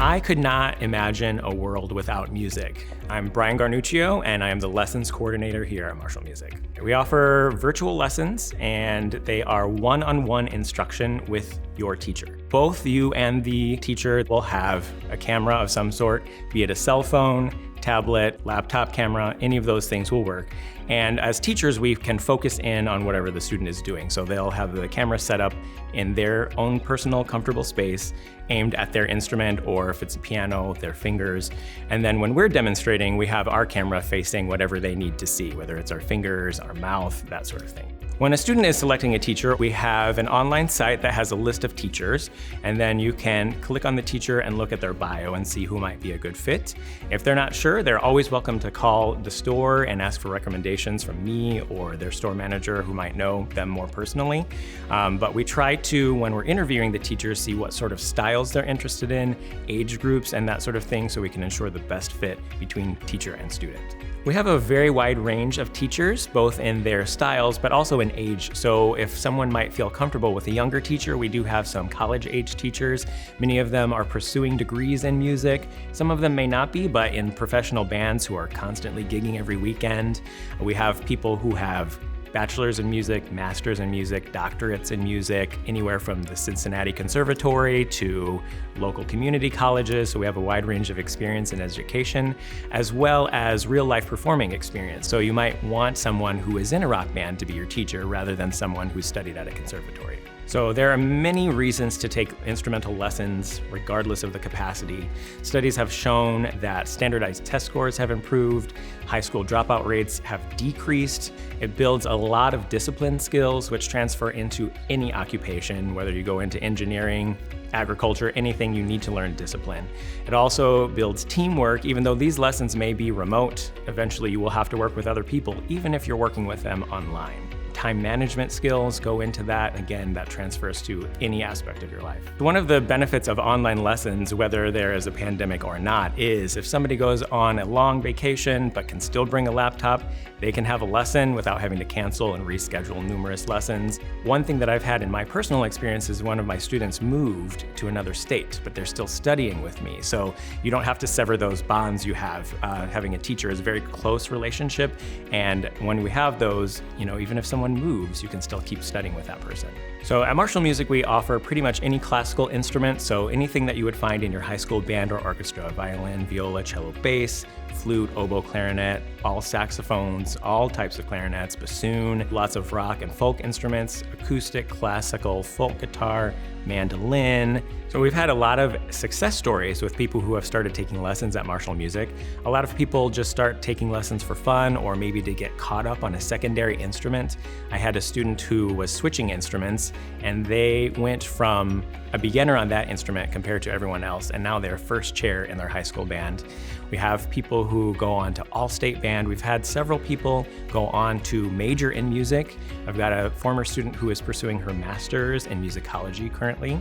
I could not imagine a world without music. I'm Brian Garnuccio, and I am the lessons coordinator here at Marshall Music. We offer virtual lessons, and they are one-on-one instruction with your teacher. Both you and the teacher will have a camera of some sort, be it a cell phone, tablet, laptop camera, any of those things will work. And as teachers, we can focus in on whatever the student is doing. So they'll have the camera set up in their own personal, comfortable space, aimed at their instrument, or if it's a piano, their fingers. And then when we're demonstrating, we have our camera facing whatever they need to see, whether it's our fingers, our mouth, that sort of thing. When a student is selecting a teacher, we have an online site that has a list of teachers, and then you can click on the teacher and look at their bio and see who might be a good fit. If they're not sure, they're always welcome to call the store and ask for recommendations from me or their store manager who might know them more personally. But we try to, when we're interviewing the teachers, see what sort of styles they're interested in, age groups, and that sort of thing, so we can ensure the best fit between teacher and student. We have a very wide range of teachers, both in their styles, but also in age. So if someone might feel comfortable with a younger teacher, we do have some college-age teachers. Many of them are pursuing degrees in music. Some of them may not be, but in professional bands who are constantly gigging every weekend. We have people who have bachelor's in music, master's in music, doctorates in music, anywhere from the Cincinnati Conservatory to local community colleges. So we have a wide range of experience in education, as well as real life performing experience. So you might want someone who is in a rock band to be your teacher rather than someone who studied at a conservatory. So there are many reasons to take instrumental lessons regardless of the capacity. Studies have shown that standardized test scores have improved, high school dropout rates have decreased. It builds a lot of discipline skills which transfer into any occupation, whether you go into engineering, agriculture, anything, you need to learn discipline. It also builds teamwork. Even though these lessons may be remote, eventually you will have to work with other people, even if you're working with them online. Time management skills go into that. Again, that transfers to any aspect of your life. One of the benefits of online lessons, whether there is a pandemic or not, is if somebody goes on a long vacation but can still bring a laptop, they can have a lesson without having to cancel and reschedule numerous lessons. One thing that I've had in my personal experience is one of my students moved to another state, but they're still studying with me. So you don't have to sever those bonds you have. Having a teacher is a very close relationship. And when we have those, even if someone moves, you can still keep studying with that person. So at Marshall Music, we offer pretty much any classical instrument. So anything that you would find in your high school band or orchestra: violin, viola, cello, bass, flute, oboe, clarinet, all saxophones, all types of clarinets, bassoon, lots of rock and folk instruments, acoustic, classical, folk guitar, mandolin. So we've had a lot of success stories with people who have started taking lessons at Marshall Music. A lot of people just start taking lessons for fun or maybe to get caught up on a secondary instrument. I had a student who was switching instruments, and they went from a beginner on that instrument compared to everyone else, and now they're first chair in their high school band. We have people who go on to all-state band. We've had several people go on to major in music. I've got a former student who is pursuing her master's in musicology currently.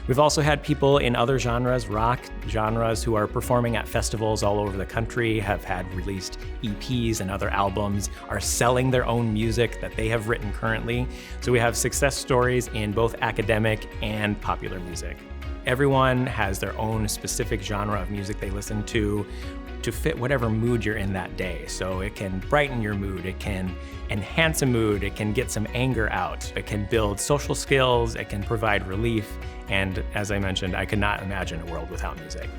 We've also had people in other genres, rock genres, who are performing at festivals all over the country, have had released EPs and other albums, are selling their own music that they have written currently. So we have success stories in both academic and popular music. Everyone has their own specific genre of music they listen to fit whatever mood you're in that day. So it can brighten your mood, it can enhance a mood, it can get some anger out, it can build social skills, it can provide relief. And as I mentioned, I could not imagine a world without music.